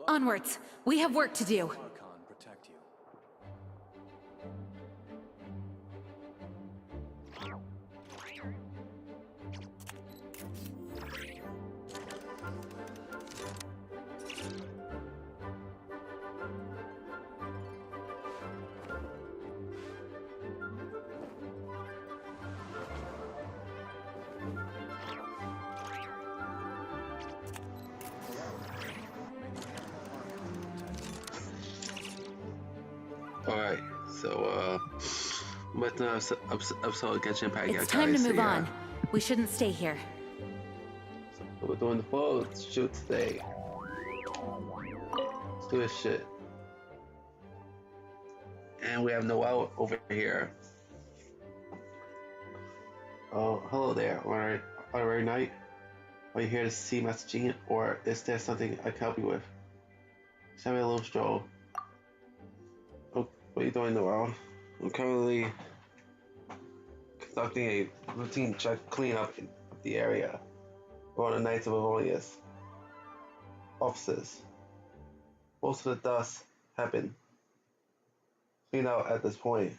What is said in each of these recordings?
Onwards. We have work to do. Archon protect you. Alright, so, with the episode of Genshin Impact, It's time to move on. We shouldn't stay here. So we're doing the Photoshoots today. Let's do this shit. And we have Noelle over here. Oh, hello there. Alright, night. Are you here to see messaging, or is there something I can help you with? Just having a little stroll. Oh, what are you doing, Noelle? I'm currently conducting a routine check cleanup in the area around the Knights of Avonius offices. Most of the dust have been cleaned out at this point.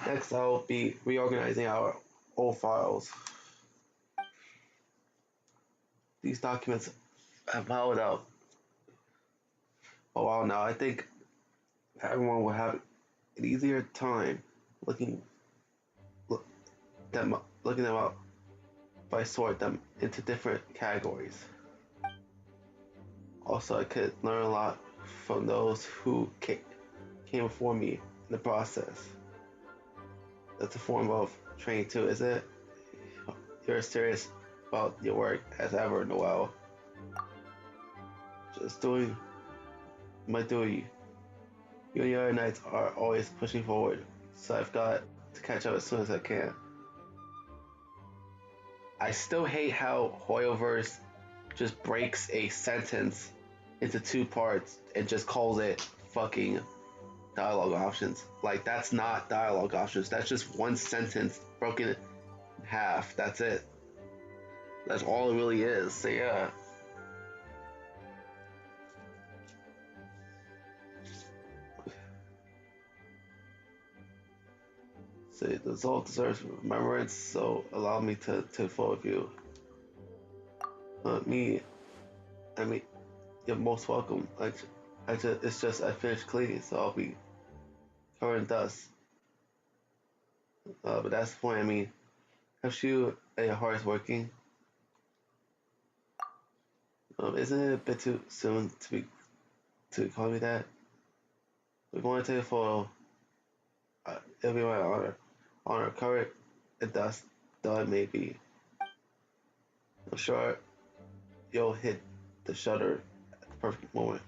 Next, I'll be reorganizing our old files. These documents have piled up for a while now. I think everyone will have an easier time looking them up if I sort them into different categories. Also, I could learn a lot from those who came before me in the process. That's a form of training too, is it? You're serious about your work as ever, Noelle. Just doing my duty. You and the other knights are always pushing forward, so I've got to catch up as soon as I can. I still hate how Hoyoverse just breaks a sentence into two parts and just calls it fucking dialogue options. Like, that's not dialogue options. That's just one sentence broken in half. That's it. That's all it really is. So yeah. So the result deserves remembrance, so allow me to forward you. I mean, you're most welcome. It's just I finished cleaning, so I'll be covered in dust. But that's the point. I mean, have you and your heart is working? Isn't it a bit too soon to call me that? We're going to take a photo. It'll be my honor, covered in dust, though it may be. I'm sure you'll hit the shutter at the perfect moment.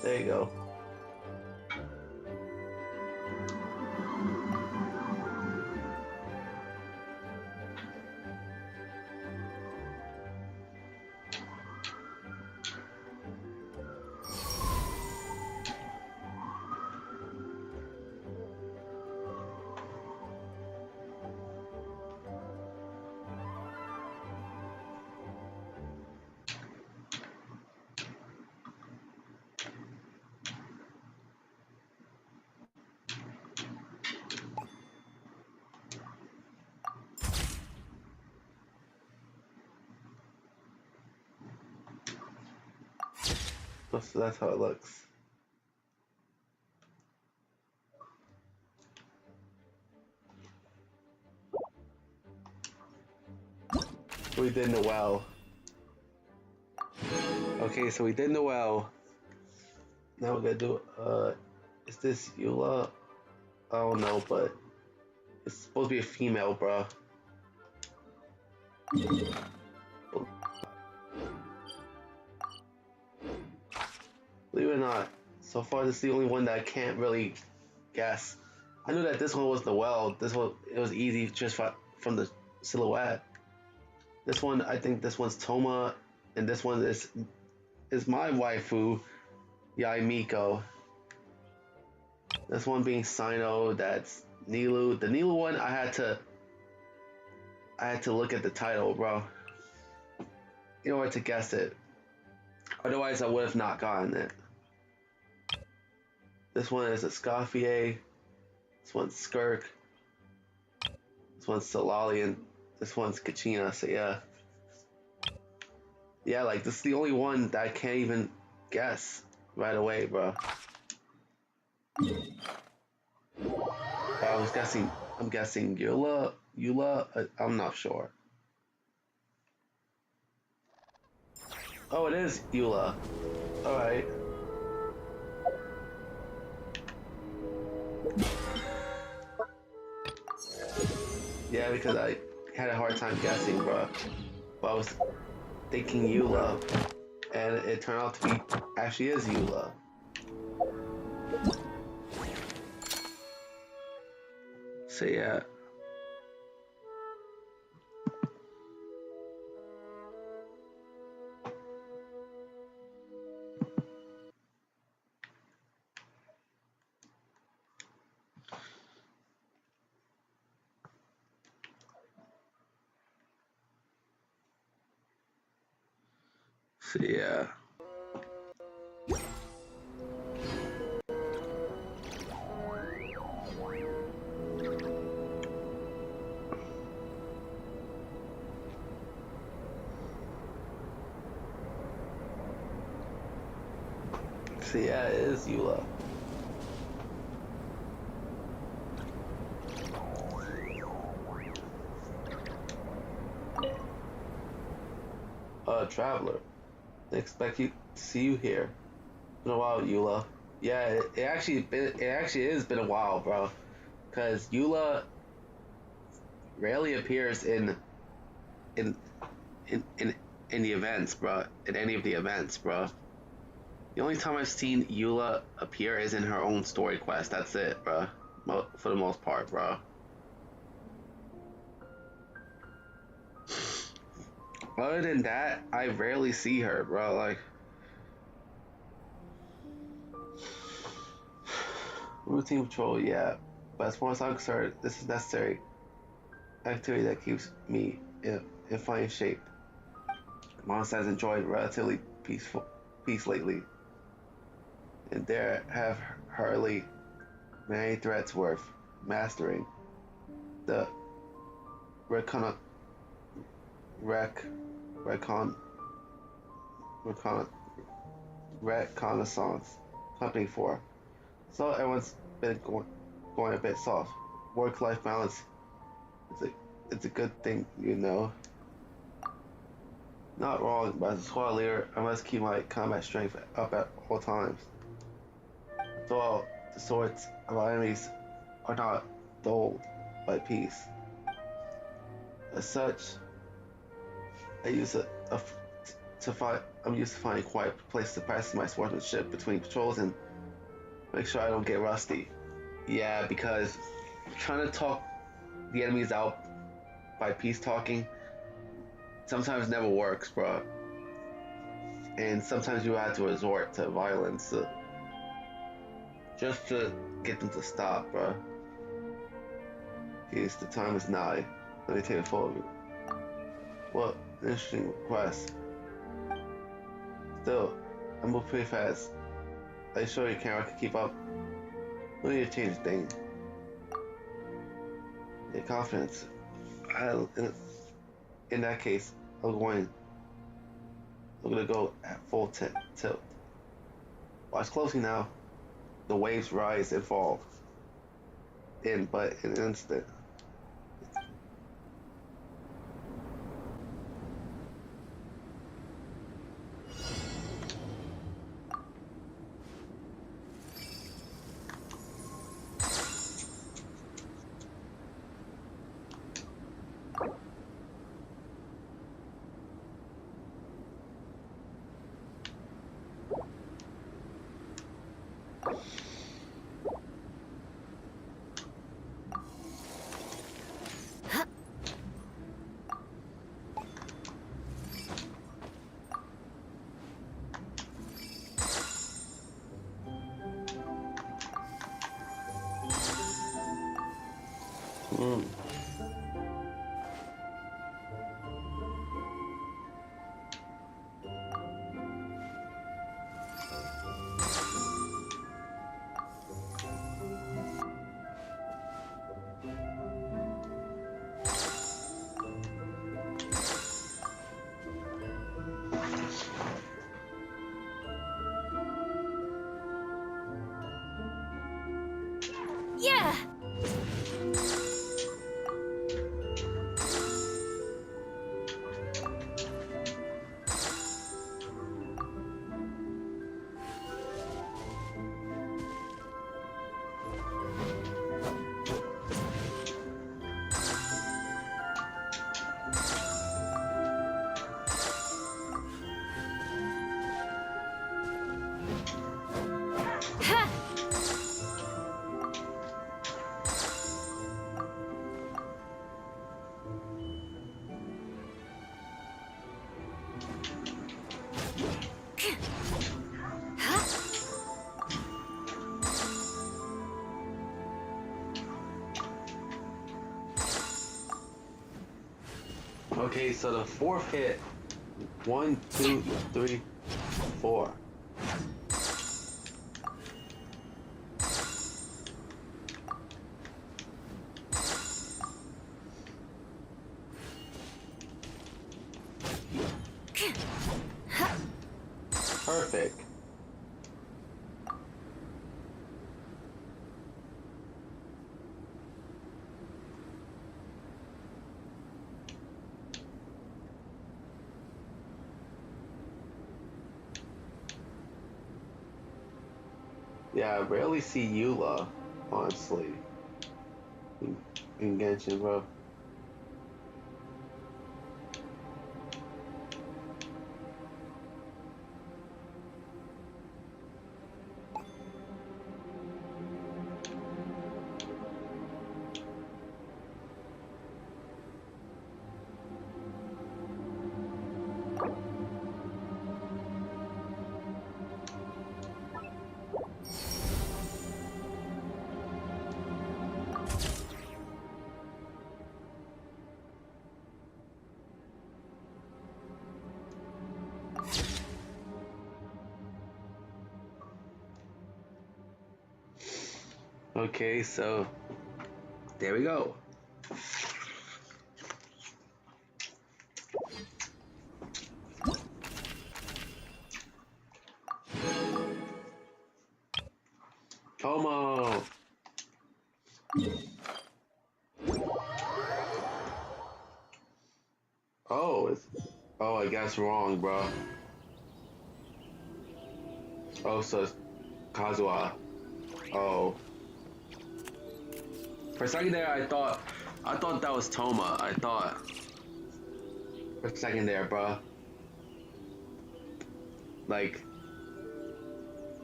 There you go. So that's how it looks. We did Noelle. Okay, so we did Noelle. Now we're gonna do Is this Eula? I don't know, but it's supposed to be a female, bruh. Believe it or not, so far this is the only one that I can't really guess. I knew that this one was the well. This one, it was easy just from the silhouette. This one, I think this one's Toma, and this one is my waifu, Yai Miko. This one being Sino, that's Nilu. The Nilu one, I had to look at the title, bro, in order to guess it. Otherwise, I would have not gotten it. This one is a Scoffier. This one's Skirk. This one's Solalian. This one's Kachina. So yeah. Yeah, like this is the only one that I can't even guess right away, bro. I'm guessing Eula, I'm not sure. Oh, it is Eula. Alright. Yeah, because I had a hard time guessing, bro. But I was thinking Eula, and it turned out to be actually is Eula. So yeah. So yeah. So yeah, it is Eula. Traveler. They expect you to see you here. It's been a while, Eula. Yeah, it actually has been a while, bro. Cause Eula rarely appears in in the events, bro. In any of the events, bro. The only time I've seen Eula appear is in her own story quest. That's it, bro. For the most part, bro. Other than that, I rarely see her, bro. Like, routine patrol, yeah. But as far as I'm concerned, this is necessary activity that keeps me in fine shape. Monster has enjoyed relatively peace lately, and there have hardly many threats worth mastering. The recon reconnaissance company for. So everyone's been going a bit soft. Work-life balance it's a good thing, you know. Not wrong, but as a squad leader, I must keep my combat strength up at all times. Though the swords of our enemies are not dulled by peace. As such, I'm used to finding quiet places to practice my swordsmanship between patrols and make sure I don't get rusty. Yeah, because trying to talk the enemies out by peace talking sometimes never works, bro. And sometimes you have to resort to violence just to get them to stop, bro. Yes, the time is nigh. Let me take a photo of you. What an interesting request. Still, I move pretty fast. Are you sure your camera can keep up? We need to change the thing. Your confidence. In that case, I'm gonna go at full tilt. Watch closely now. The waves rise and fall in but an instant. Yeah! Okay, so the fourth hit. 1, 2, 3, 4. Perfect. Yeah, I rarely see Eula, honestly, in, in Genshin, bro. Okay, so there we go. Tomo! Oh, it's, oh, I guess wrong, bro. Oh, so it's Kazuha. Oh. For a second there, I thought that was Toma. I thought. For a second there, bro. Like,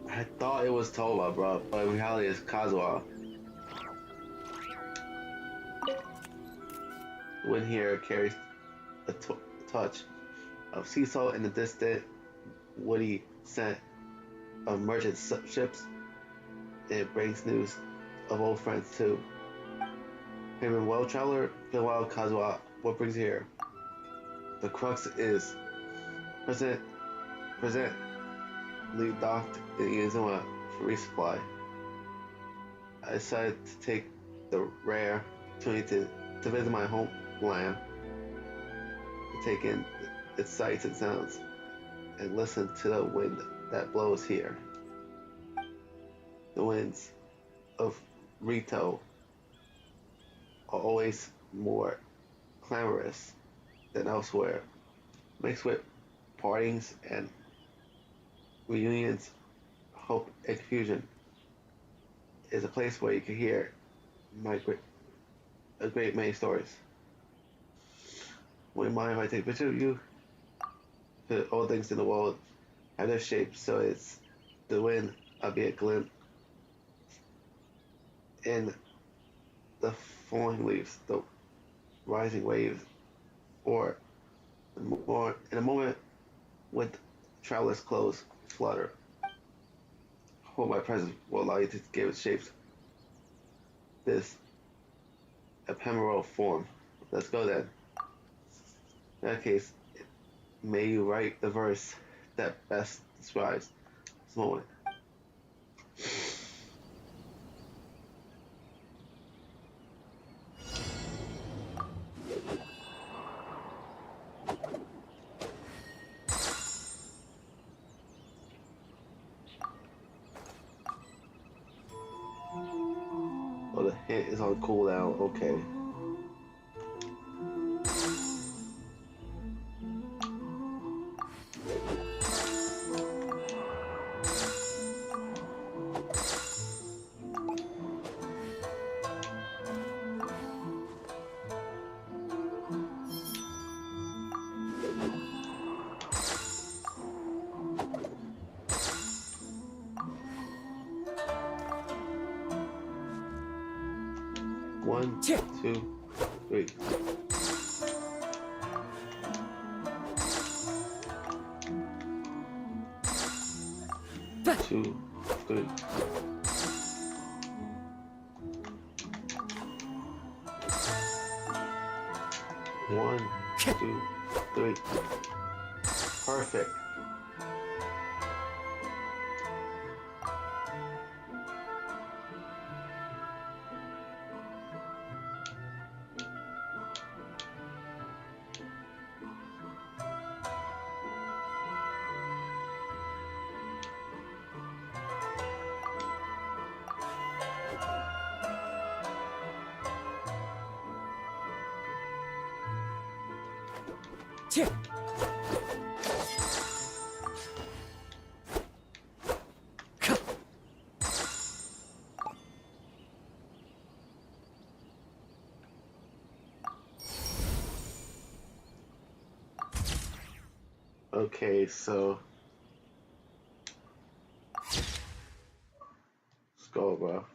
I thought it was Toma, bro, but in reality it's Kazuha. The wind here carries a touch of sea salt in the distant, woody scent of merchant ships. It brings news of old friends too. Favorite well traveler, farewell Kazuha. What brings you here? The crux is present, presently docked in Izuma for resupply. I decided to take the rare opportunity to visit my homeland, to take in its sights and sounds, and listen to the wind that blows here. The winds of Rito are always more clamorous than elsewhere, mixed with partings and reunions, hope and confusion. Is a place where you can hear my a great many stories. Would you mind if I take a picture of you? The all things in the world have their shapes, so it's the wind. I'll be a glimpse in the falling leaves, the rising waves, or more in a moment when traveler's clothes flutter. Hold my presence will allow you to give it shapes this ephemeral form. Let's go then. In that case, may you write the verse that best describes this moment. Hit is on cooldown. Okay. One, two, three. Two, three. One, two, three. Perfect. Okay, so let's go, bro.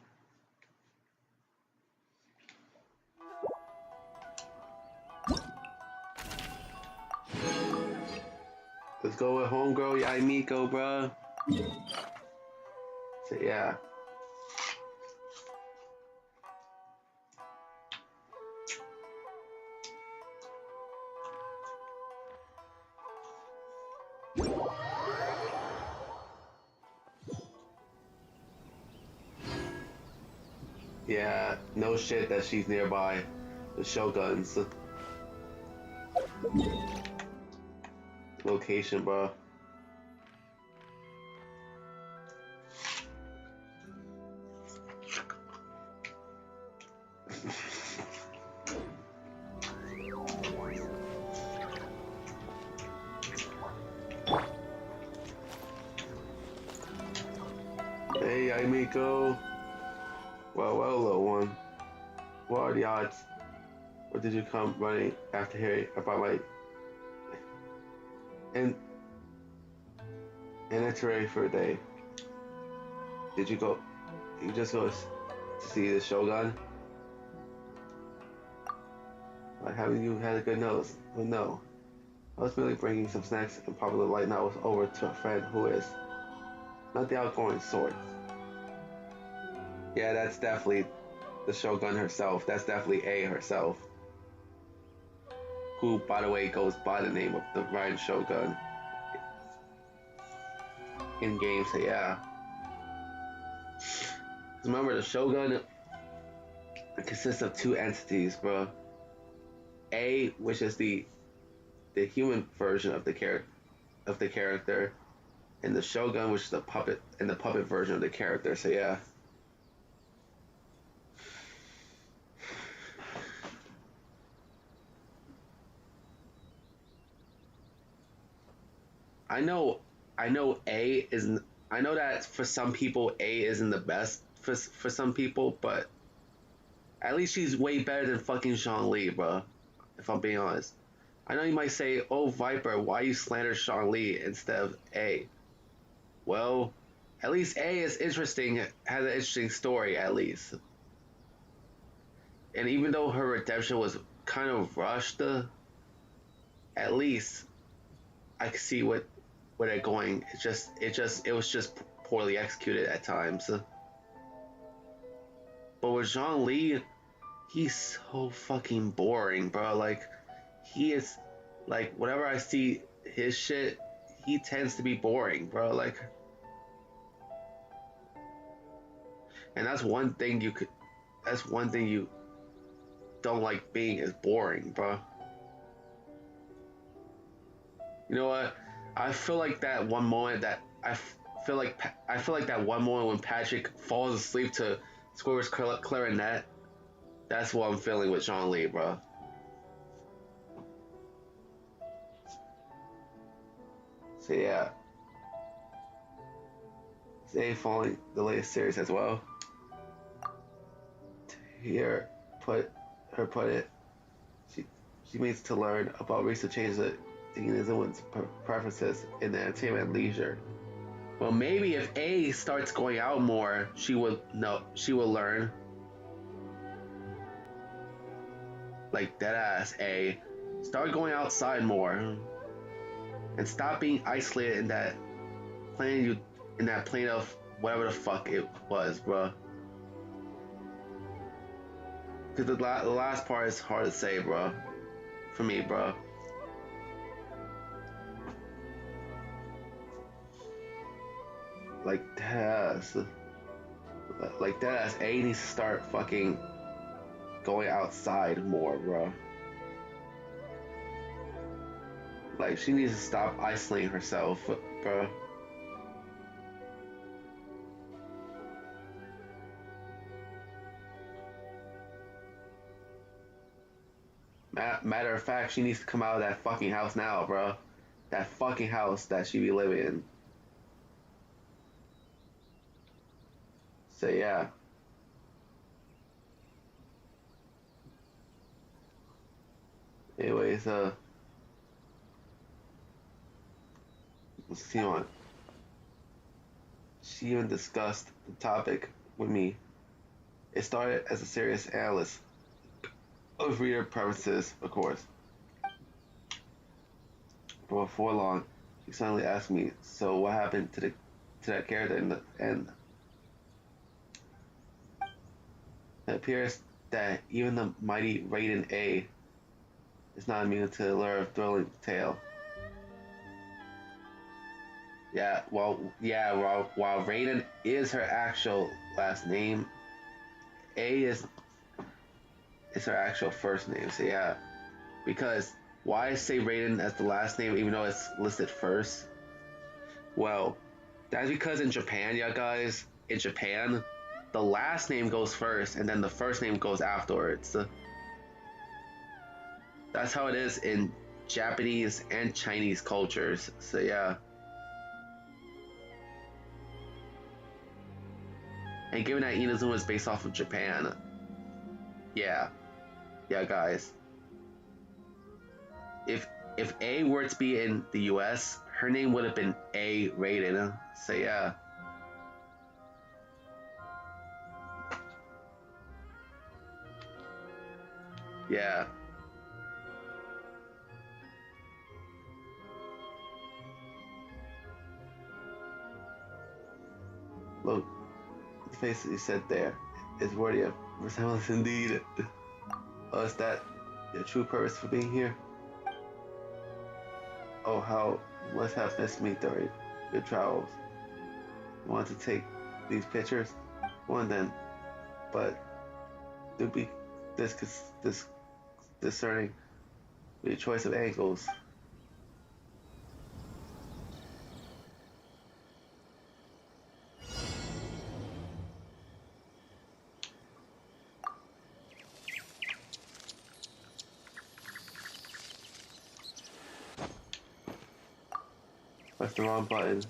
Let's go with homegirl Yaimiko, bro. So yeah. Yeah, no shit that she's nearby the Shogun's location, bro. Hey, Yaimiko. Well, little one. What are the odds? Or did you come running after hearing about my in itinerary for a day? Did you go? You just go to see the Shogun? Like, haven't you had a good nose? Well, no. I was merely bringing some snacks and popping the light now over to a friend who is not the outgoing sort. Yeah, that's definitely the Shogun herself. That's definitely A herself. Who, by the way, goes by the name of the Ryan Shogun in game. So yeah. Remember, the Shogun consists of two entities, bro. A, which is the human version of the character, and the Shogun, which is the puppet version of the character. So yeah. I know I know that for some people A isn't the best for some people, but at least she's way better than fucking Zhongli, bro. If I'm being honest. I know you might say, "Oh Viper, why you slander Zhongli instead of A?" Well, at least A is interesting, has an interesting story at least. And even though her redemption was kind of rushed, at least I could see where they're going. It was just poorly executed at times. But with Zhang Li, he's so fucking boring, bro. Like, he is, like, whenever I see his shit, he tends to be boring, bro. Like, and that's one thing you don't like being is boring, bro. You know what? I feel like that one moment that I feel like that one moment when Patrick falls asleep to Squir's clarinet. That's what I'm feeling with Sean Lee, bro. So yeah, is A following the latest series as well? Here, put it. She she needs to learn about recent changes in women's preferences in the entertainment and leisure. Well, maybe if A starts going out more, she will learn. Like dead ass A, start going outside more, and stop being isolated in that plane of whatever the fuck it was, bro. Cause the last part is hard to say, bro. For me, bro. Like that ass A needs to start fucking going outside more, bro. Like she needs to stop isolating herself, bro. Matter of fact, she needs to come out of that fucking house now, bro. That fucking house that she be living in. So yeah. Anyways, let's see on. She even discussed the topic with me. It started as a serious analyst of reader preferences, of course. But before long, she suddenly asked me, "So what happened to that character in the end?" It appears that even the mighty Raiden A is not immune to the lure of thrilling tale. While Raiden is her actual last name, A is her actual first name. So yeah, because why say Raiden as the last name even though it's listed first? Well, that's because in Japan, yeah guys, in Japan, the last name goes first and then the first name goes afterwards. That's how it is in Japanese and Chinese cultures. So yeah. And given that Inazuma is based off of Japan, yeah, guys. If A were to be in the U.S., her name would have been A Raiden. So yeah. Yeah. Look, the face that you said there is worthy of resemblance indeed. Oh, is that your true purpose for being here? Oh, how you must have missed me during your travels. You want to take these pictures? One then, but do be this discerning with your choice of angles. Press the wrong button.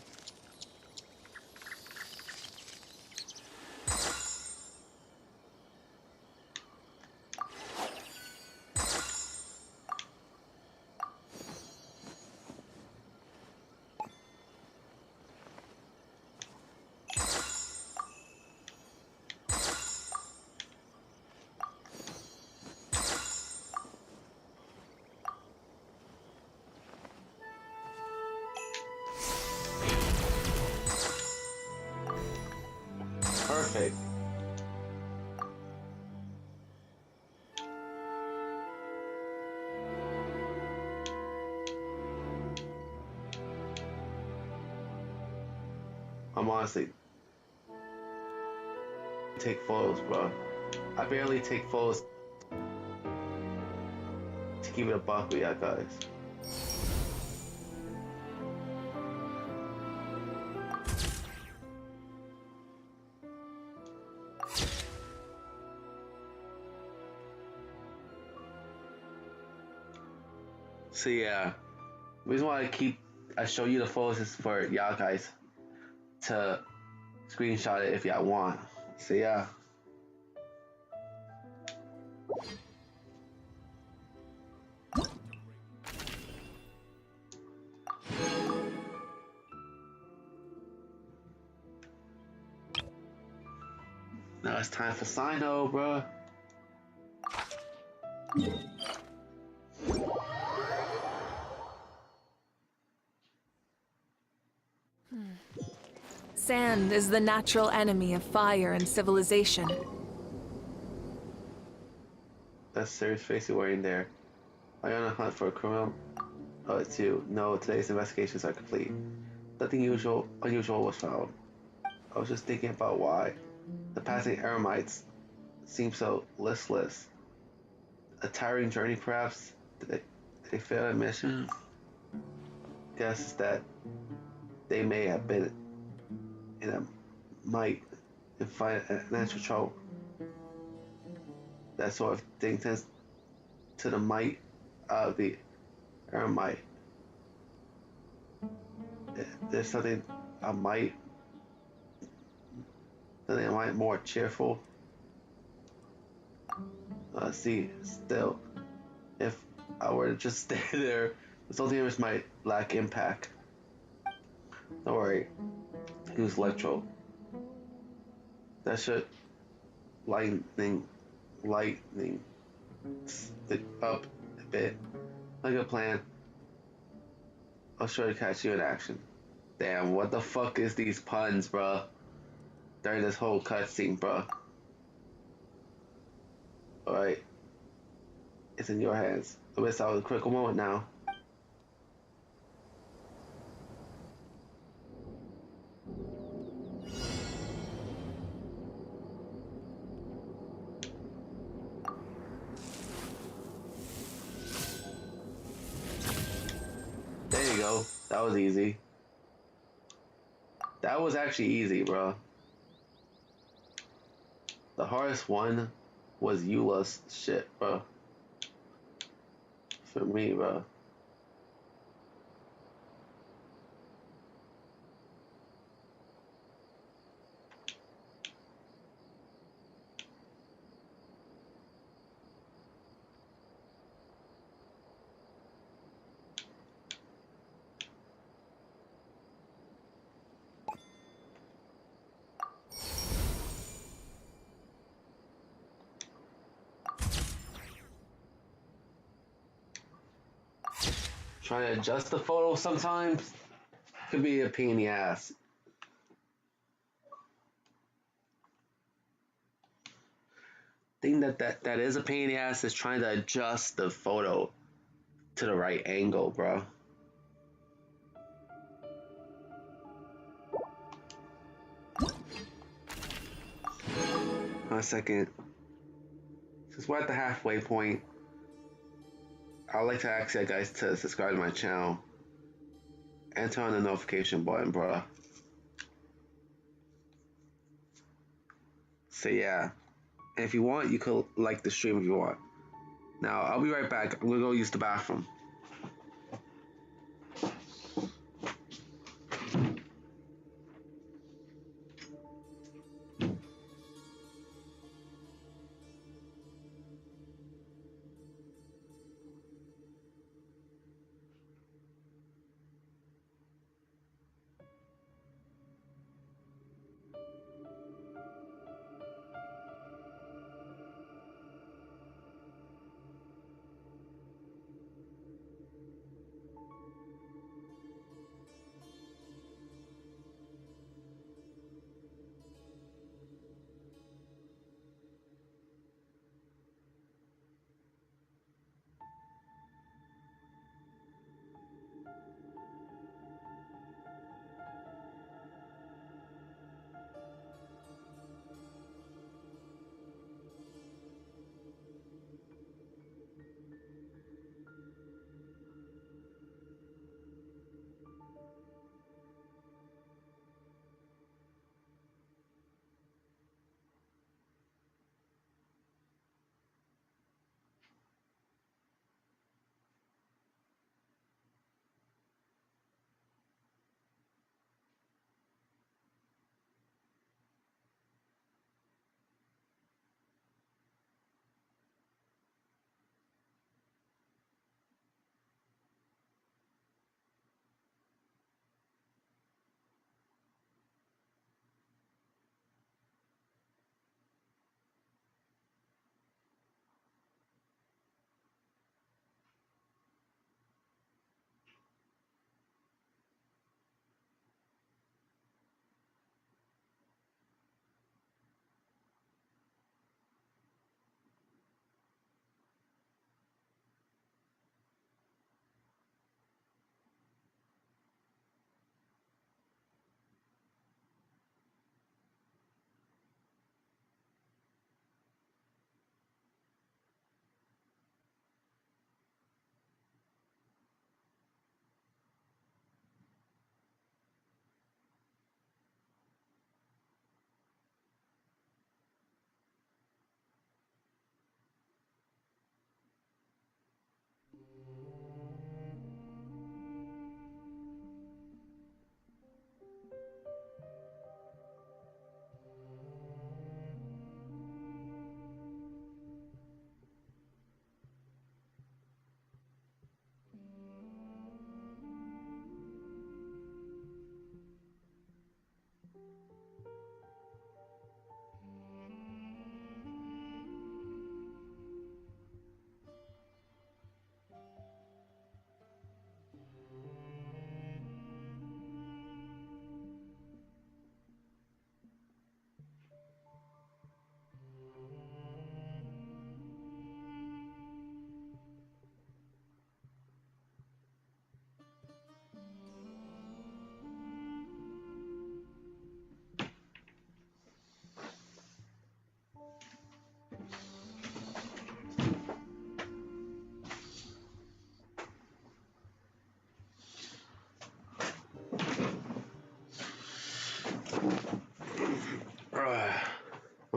Perfect. I'm honestly take photos, bro. I barely take photos to keep it a buck with y'all guys. So yeah, the reason why I show you the photos is for y'all guys to screenshot it if y'all want. So yeah. Now it's time for Sino, bruh. Sand is the natural enemy of fire and civilization. That's serious face you're wearing there. Are you on a hunt for a criminal? Oh, it's you. No, today's investigations are complete. Nothing unusual was found. I was just thinking about why the passing Eremites seem so listless. A tiring journey, perhaps? Did they fail a mission? Guess that they may have been in a might and find financial trouble. That sort of thing tends to the might of the Eremite. There's something I might, something I might more cheerful. See, still, if I were to just stay there, the Soldiers might lack impact. Don't worry, use Electro. That should lightning stick up a bit. Like a plan. I'll sure to catch you in action. Damn, what the fuck is these puns, bruh? During this whole cutscene, bruh. Alright, it's in your hands. I miss out a critical moment now. There you go. That was easy. That was actually easy, bro. The hardest one was Eula's shit, bro. For me, bro. Trying to adjust the photo sometimes could be a pain in the ass. Thing that is a pain in the ass is trying to adjust the photo to the right angle, bro. 1 second. Since we're at the halfway point, I'd like to ask you guys to subscribe to my channel and turn on the notification button, bro. So yeah, and if you want, you could like the stream if you want. Now, I'll be right back. I'm gonna go use the bathroom.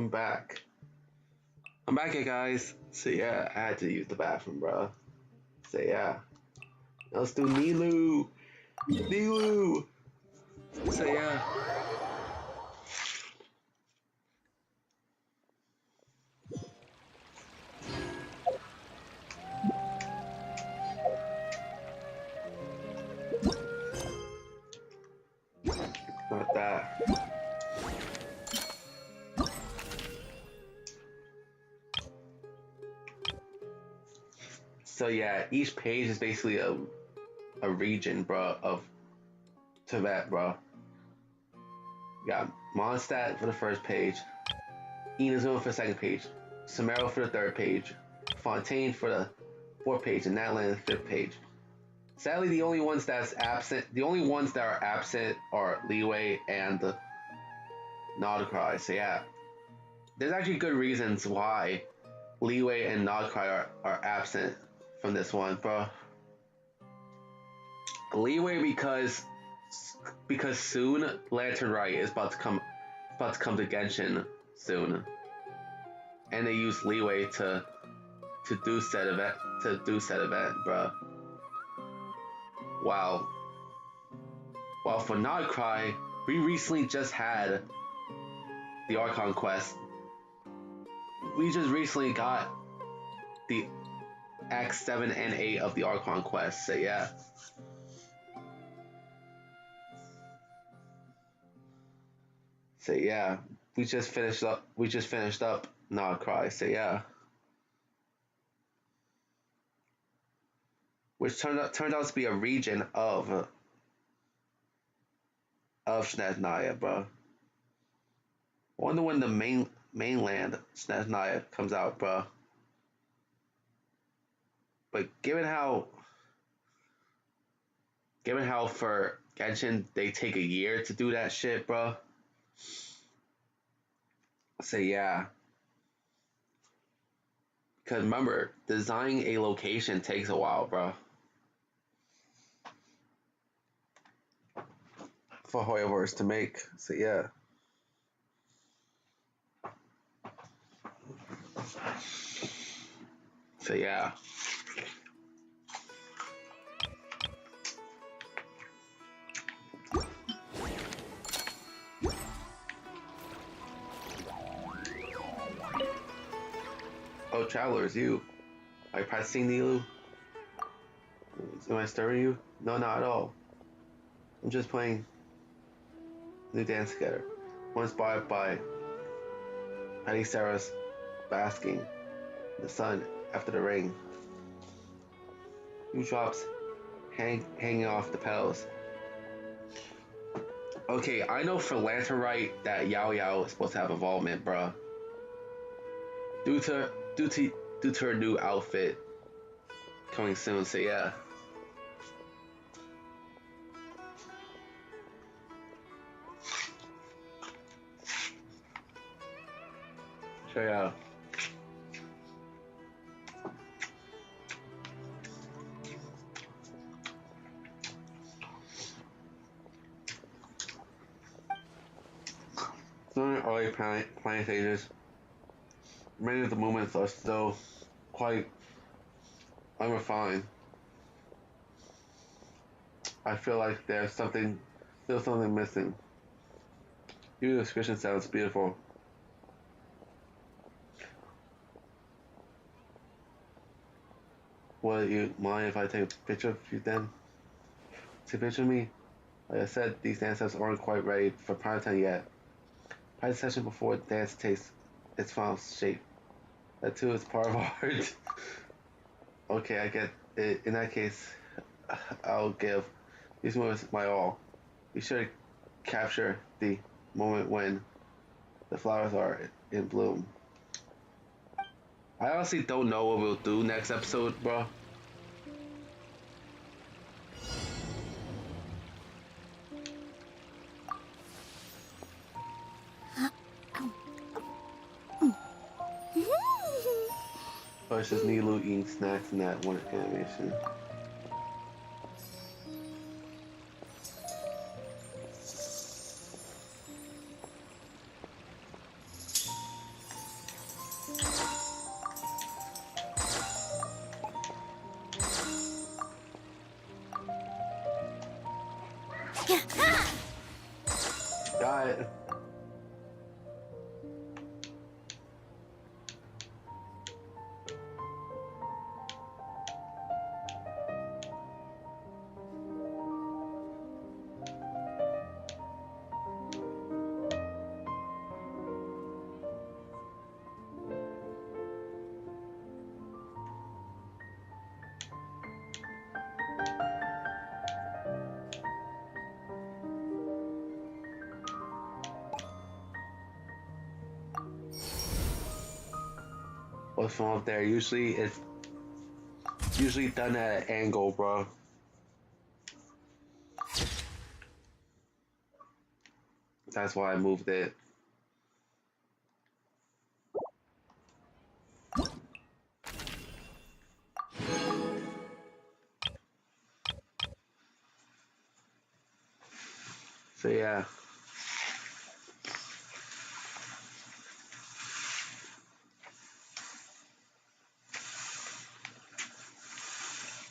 I'm back. I'm back here, guys. So yeah, I had to use the bathroom, bro. So yeah, let's do Nilu. Nilu. So yeah. Not that. So yeah, each page is basically a region, bro, of Tibet, bro. You got Mondstadt for the first page, Inazuma for the second page, Samaro for the third page, Fontaine for the fourth page, and Natlan the fifth page. Sadly, the only ones that are absent are Leeway and the Nautocry. So yeah, there's actually good reasons why Leeway and Nautocry are absent from this one, bro. Leeway because soon Lantern Right is about to come to Genshin soon, and they use Leeway to do said event, bro. Wow. While for Nautocry, we recently just had the Archon quest. We just recently got the Acts 7 and 8 of the Archon quest. So yeah. So yeah, we just finished up Nautocry. So yeah. Which turned out to be a region of Snezhnaya, bro. I wonder when the mainland Snezhnaya comes out, bro. But given how for Genshin they take a year to do that shit, bro. So yeah. Because remember, designing a location takes a while, bro. For Hoyoverse to make. So yeah. So yeah. Oh, travelers, you. Are you practicing Nilu? Am I stirring you? No, not at all. I'm just playing new dance together. One inspired by Patty Sarah's basking in the sun after the rain. Few drops hanging off the petals. Okay, I know for Lanternite that Yao Yao is supposed to have involvement, bruh. Due to her new outfit coming soon, so yeah. So yeah. Still in early planning stages. Many of the movements are still quite unrefined. I feel like there's still something missing. Your description sounds beautiful. Would you mind if I take a picture of you then? Take a picture of me? Like I said, these dancers aren't quite ready for prime time yet. Practice session before dance takes its final shape. That too is part of art. Okay, I get it. In that case, I'll give these moments my all. Be sure to capture the moment when the flowers are in bloom. I honestly don't know what we'll do next episode, bro. Oh, it's just Nilu eating snacks in that one animation. Got it. What's from up there? Usually it's done at an angle, bro. That's why I moved it. So yeah.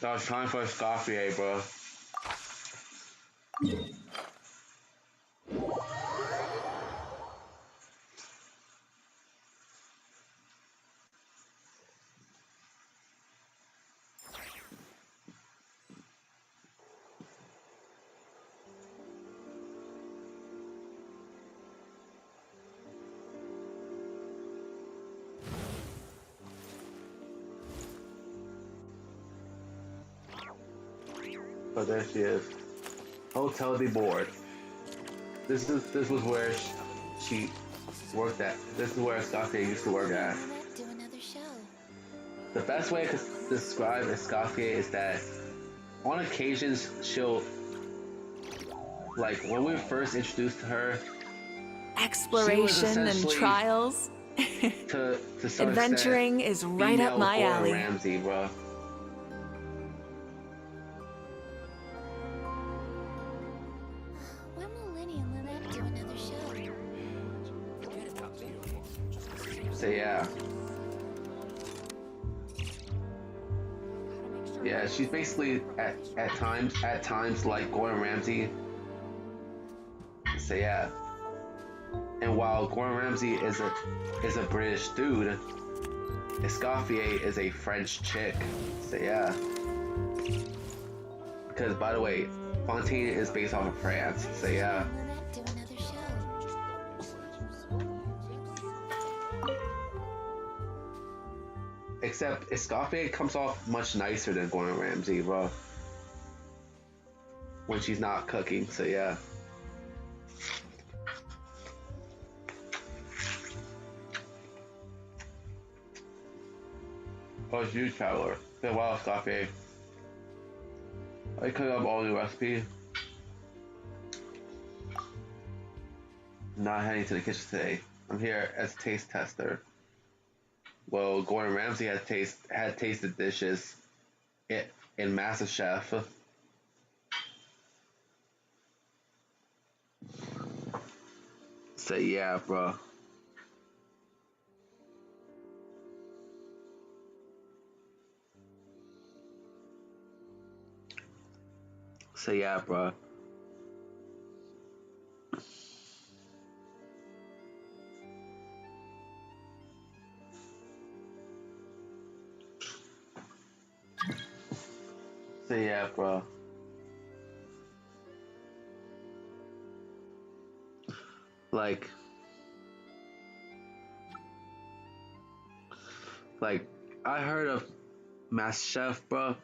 Now it's time for a Scofier, bro. Oh, there she is. Hotel de Board. This was where she worked at. This is where Scofier used to work at. Do another show. The best way to describe a Scofier is that on occasions she'll, like when we were first introduced to her, Exploration and essentially- trials. to some Adventuring extent, is right up female my Gordon alley. Ramsay, bro. When will Lenny and Lynette do another show? So yeah. Yeah, she's basically at times like Gordon Ramsay. So yeah. And while Gordon Ramsay is a British dude, Escoffier is a French chick. So yeah. Because by the way, Fontaine is based off of France. So yeah. Lynette do another show. Except Escoffier comes off much nicer than Gordon Ramsay, bro. When she's not cooking, so yeah. Oh, it's you, Traveler. Been a while, Escoffier. I cook up all new recipe. Not heading to the kitchen today. I'm here as a taste tester. Well, Gordon Ramsay had tasted dishes in MasterChef. So yeah, bro. So yeah, bro. So yeah, bro. Like I heard of MasterChef, bro.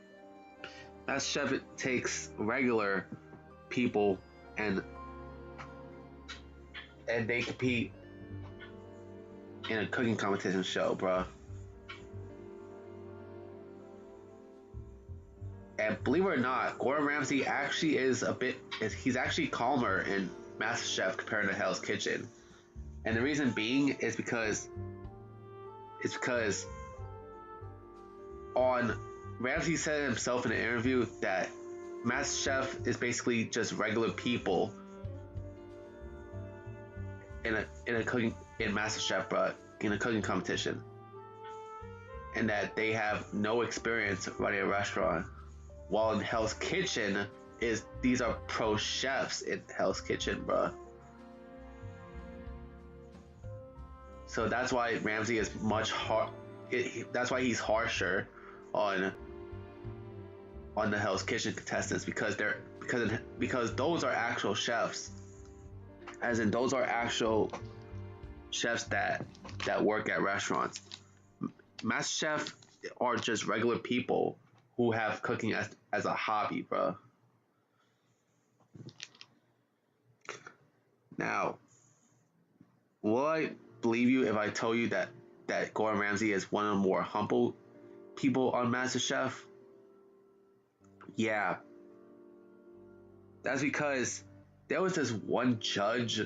MasterChef takes regular people and they compete in a cooking competition show, bro. And believe it or not, Gordon Ramsay actually he's actually calmer in MasterChef compared to Hell's Kitchen. And the reason being is because on Ramsay said himself in an interview that MasterChef is basically just regular people in a cooking competition, and that they have no experience running a restaurant. While in Hell's Kitchen, is these are pro chefs in Hell's Kitchen, bruh. So that's why Ramsay is much hard. That's why he's harsher on the Hell's Kitchen contestants because those are actual chefs, as in those are actual chefs that work at restaurants. MasterChef are just regular people who have cooking as a hobby, bro. Now, will I believe you if I tell you that Gordon Ramsay is one of the more humble people on MasterChef? Yeah. That's because there was this one judge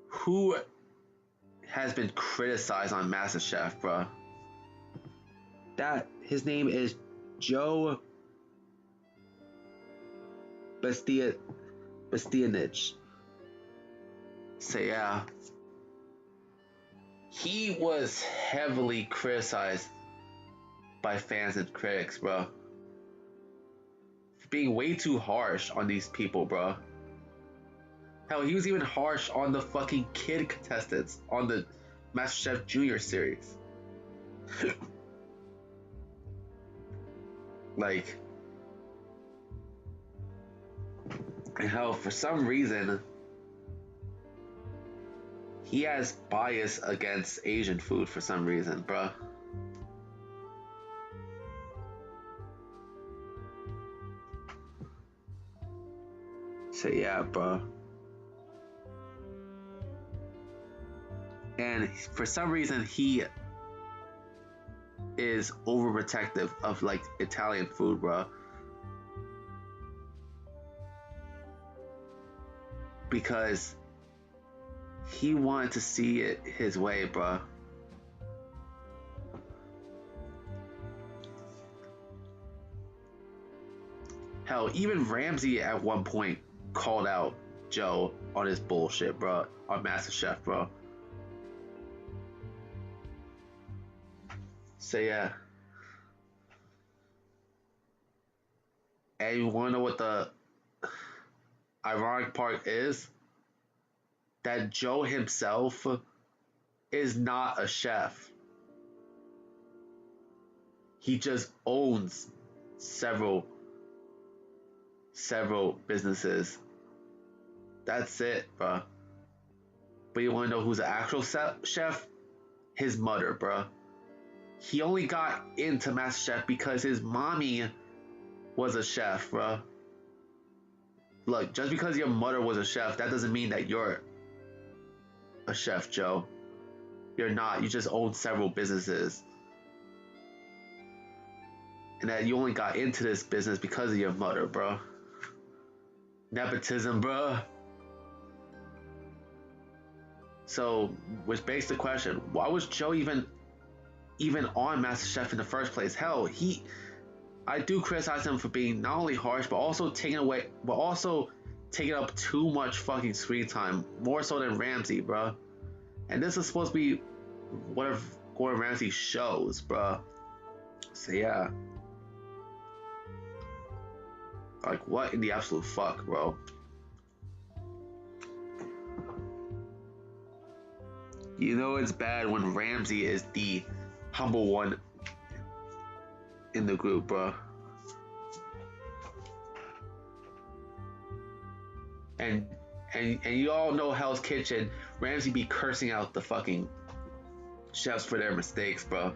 who has been criticized on MasterChef, bro. His name is Joe Bastianich. So yeah, he was heavily criticized by fans and critics, bro, for being way too harsh on these people, bro. Hell, he was even harsh on the fucking kid contestants on the MasterChef Junior series. Like, and hell, for some reason, he has bias against Asian food for some reason, bruh. So yeah, bruh. And for some reason, he is overprotective of like Italian food, bruh. Because he wanted to see it his way, bruh. Hell, even Ramsay at one point called out Joe on his bullshit, bruh, on MasterChef, bruh. So yeah. And you wanna know what the ironic part is? That Joe himself is not a chef. He just owns several businesses. That's it, bruh. But you wanna know who's the actual chef? His mother, bruh. He only got into MasterChef because his mommy was a chef, bruh. Look, just because your mother was a chef, that doesn't mean that you're a chef, Joe. You're not. You just own several businesses. And that you only got into this business because of your mother, bro. Nepotism, bro. So, which begs the question, why was Joe even on MasterChef in the first place? Hell, I do criticize him for being not only harsh, but also taking up too much fucking screen time, more so than Ramsay, bro. And this is supposed to be one of Gordon Ramsay's shows, bro. So yeah. Like, what in the absolute fuck, bro? You know it's bad when Ramsay is the humble one in the group, bro. And you all know Hell's Kitchen, Ramsay be cursing out the fucking chefs for their mistakes, bro.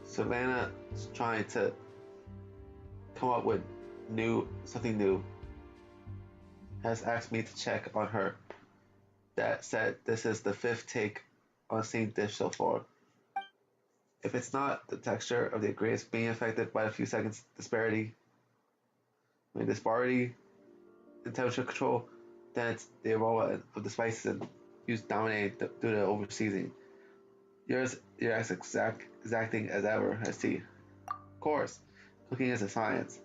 Savannah's trying to come up with something new. Has asked me to check on her. That said, this is the 5th take on the same dish so far. If it's not the texture of the ingredients being affected by a few seconds disparity in temperature control, then it's the aroma of the spices and use dominating due to over seasoning. You're as exacting as ever, ST. Of course, cooking is a science,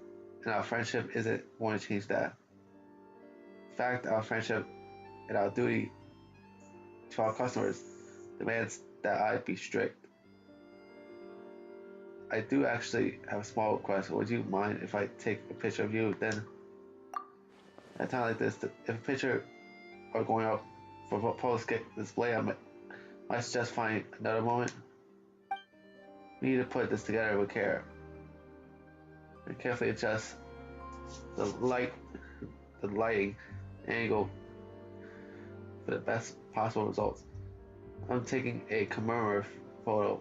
and our friendship isn't going to change that. In fact, our friendship and our duty to our customers demands that I be strict. I do actually have a small request. Would you mind if I take a picture of you then? At a time like this, if a picture are going up for post display, I might suggest find another moment. We need to put this together with care and carefully adjust the lighting angle for the best possible results. I'm taking a commemorative photo.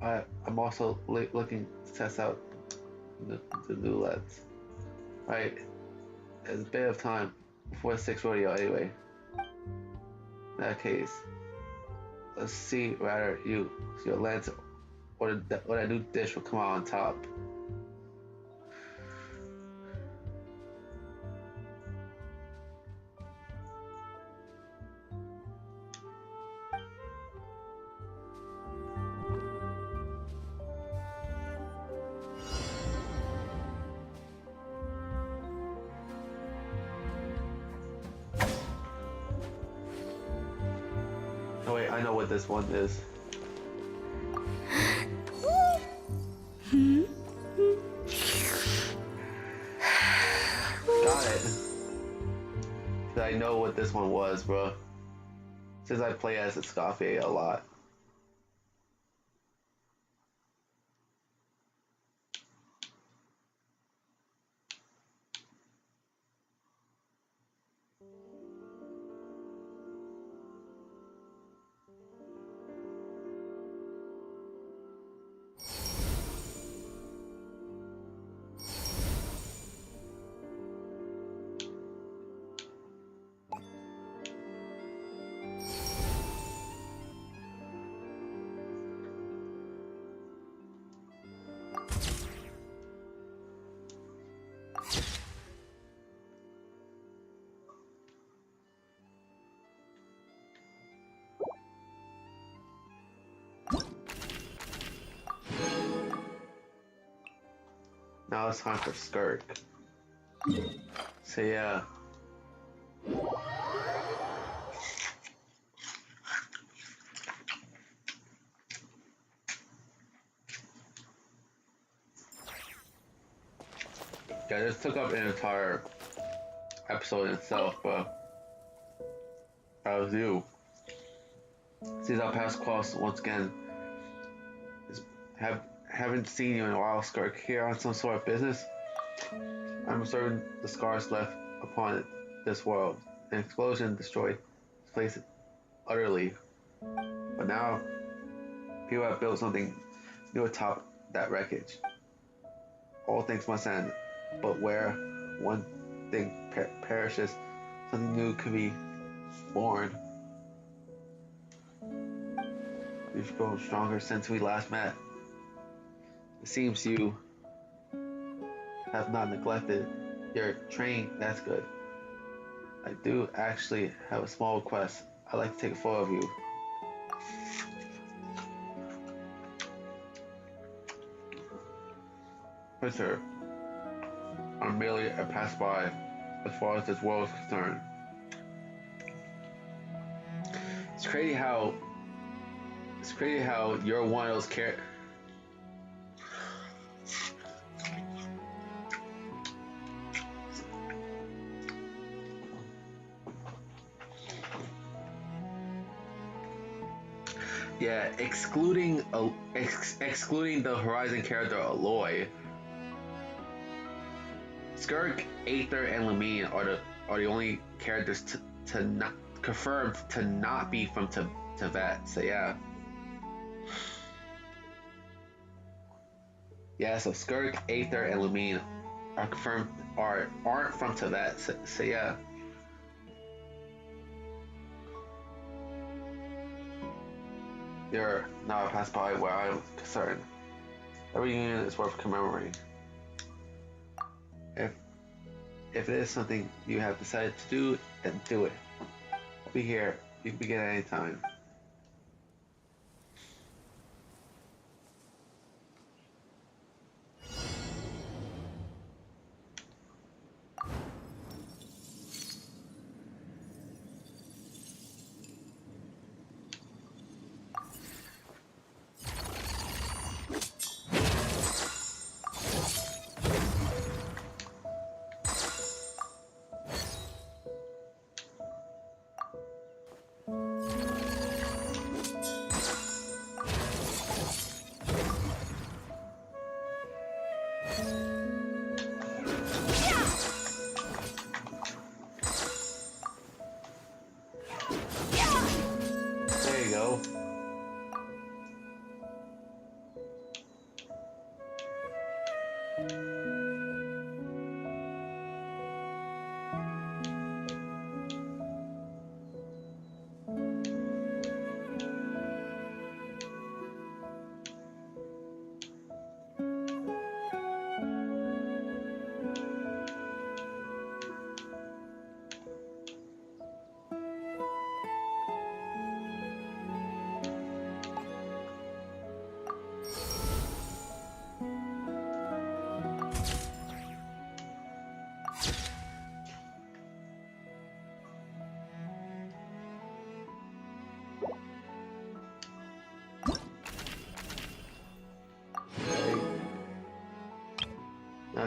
I'm also looking to test out the new lens. Right, there's a bit of time before the 6th rodeo anyway. In that case, let's see rather your lens or that new dish will come out on top. Oh wait, I know what this one is. Got it. I know what this one was, bro. Since I play as a Scoffy a lot. Now it's time for Skirk. So yeah. Yeah, this took up an entire episode in itself, but how's you? Since our past quest once again haven't seen you in a while, Skirk. Here on some sort of business? I'm observing the scars left upon this world. An explosion destroyed this place utterly. But now, people have built something new atop that wreckage. All things must end, but where one thing perishes, something new can be born. We've grown stronger since we last met. It seems you have not neglected your training. That's good. I do actually have a small request. I'd like to take a photo of you. Sir, I'm merely a passerby as far as this world is concerned. It's crazy how you're one of those characters. Yeah, excluding the Horizon character Aloy, Skirk, Aether, and Lumine are the only characters to not confirmed to not be from Teyvat. So yeah. Yeah, so Skirk, Aether, and Lumine are confirmed aren't from Teyvat. So yeah. You're now passed by where I'm concerned. Every unit is worth commemorating. If it is something you have decided to do, then do it. I'll be here. You can begin at any time.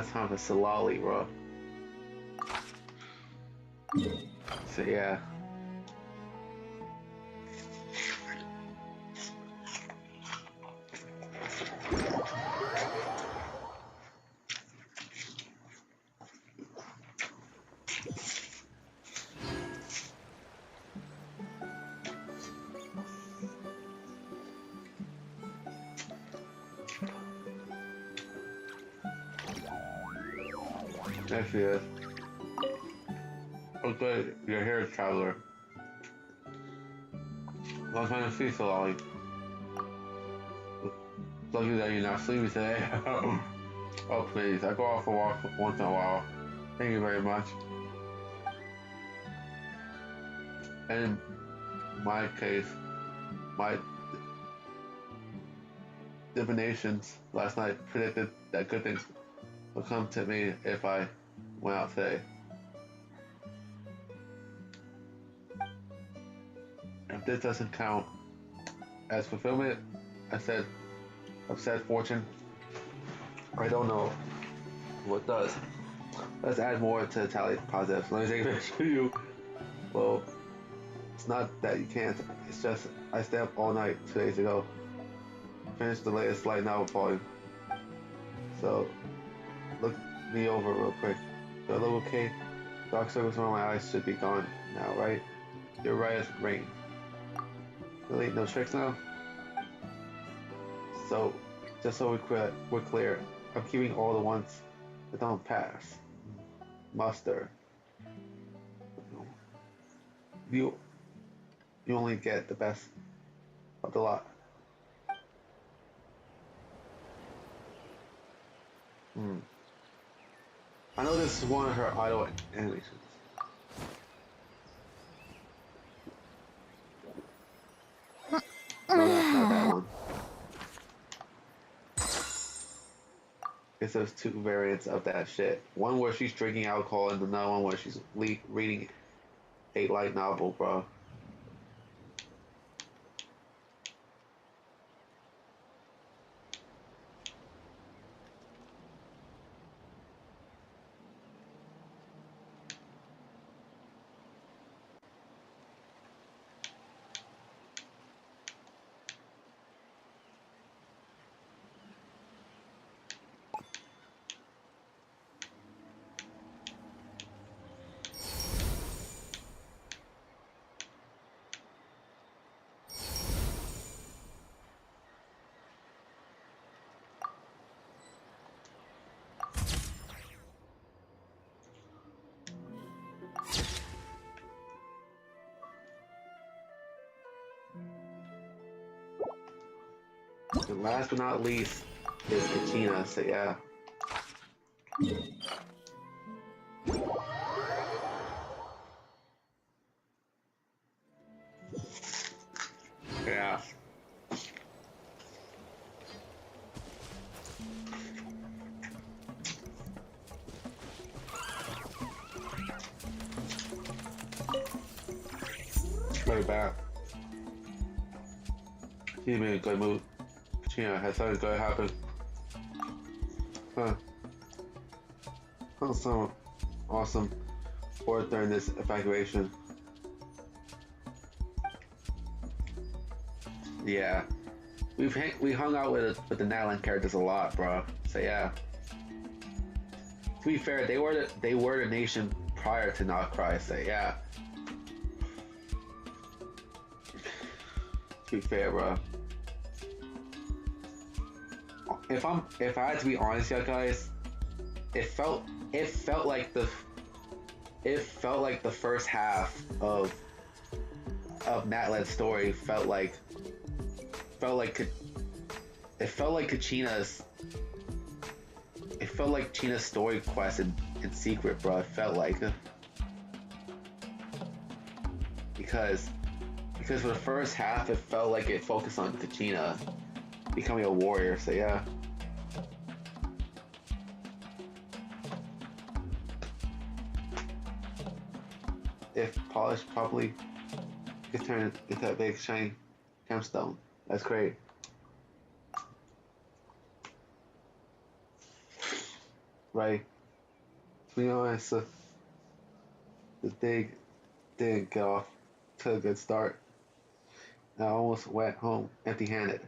it's time for Salali, bro. So yeah. There she is. Okay, you're here, traveler. Long time to see, Salali. Lucky that you're not sleeping today. Oh, please. I go off for a walk once in a while. Thank you very much. And in my case, my divinations last night predicted that good things would come to me if I went out today. If this doesn't count as fulfillment, I said, of said fortune, I don't know what does. Let's add more to the tally of positives. Let me take a picture of you. Well, it's not that you can't, it's just I stayed up all night 2 days ago. Finished the latest light novel volume. So, look me over real quick. Do I look okay? Dark circles around my eyes should be gone now, right? You're right as rain. Really? No tricks now? So, just so we're clear, I'm keeping all the ones that don't pass. Muster. You only get the best of the lot. I know this is one of her idol animations. No, that's not that one. Guess there's two variants of that shit. One where she's drinking alcohol and another one where she's reading a light novel, bro. And last but not least is Kachina, so yeah. Yeah. Very bad. She's in a good mood. Kachina has something good happen. Huh. So awesome work during this evacuation. Yeah. We hung out with the Natalan characters a lot, bro. So yeah. To be fair, they were the nation prior to Not Cry, so yeah. To be fair, bro. If I had to be honest, yeah, guys, it felt like the first half of Natlan's story felt like China's story quest in secret, bro. It felt like because for the first half it felt like it focused on Kachina becoming a warrior, so yeah. If polished properly, it can turn into a big shiny gemstone. That's great. right? To be honest, the day didn't get off to a good start. I almost went home empty-handed.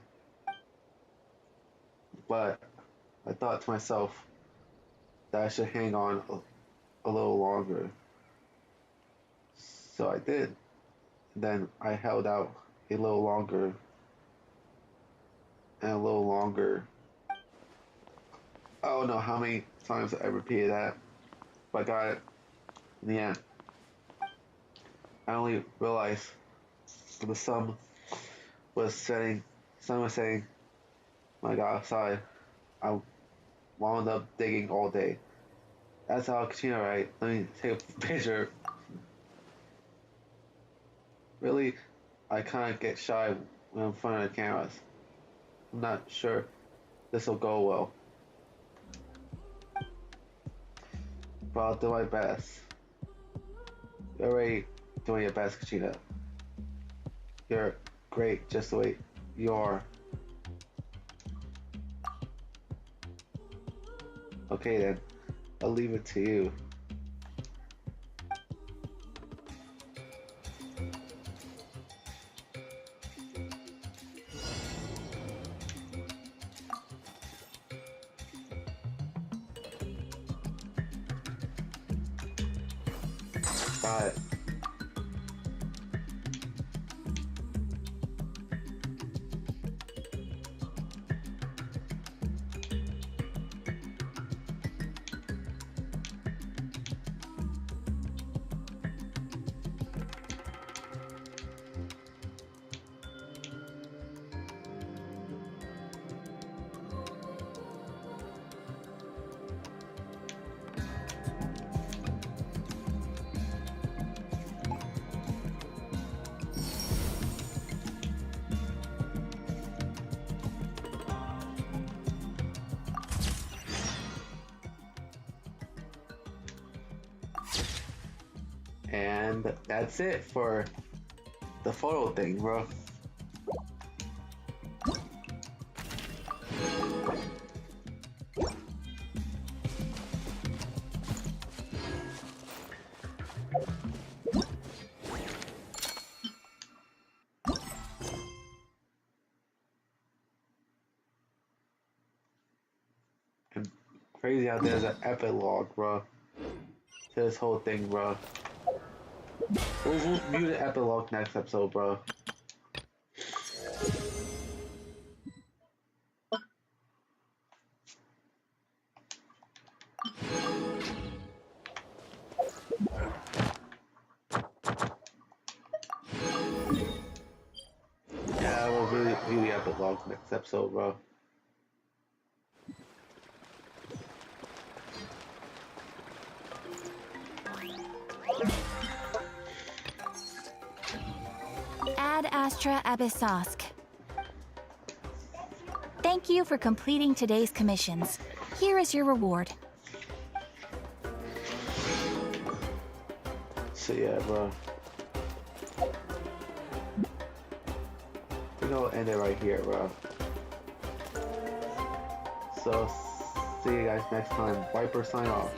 But I thought to myself that I should hang on a little longer. So I did. Then I held out a little longer and a little longer. I don't know how many times I repeated that, but I got it in the end. I only realized the sun was setting when I got outside. I wound up digging all day. That's how Katrina, right? Let me take a picture. Really, I kind of get shy when I'm in front of the cameras. I'm not sure this will go well, but I'll do my best. You're already doing your best, Katrina. You're great just the way you are. Okay then, I'll leave it to you. Got it. And that's it for the photo thing, bro. And crazy how there's an epilogue, bro, to this whole thing, bro. We'll view the epilogue next episode, bro. Yeah, we'll view the epilogue next episode, bro. Ad Astra Abyssosk. Thank you for completing today's commissions. Here is your reward. So yeah, bro. We're gonna end it right here, bro. So see you guys next time. Viper sign off.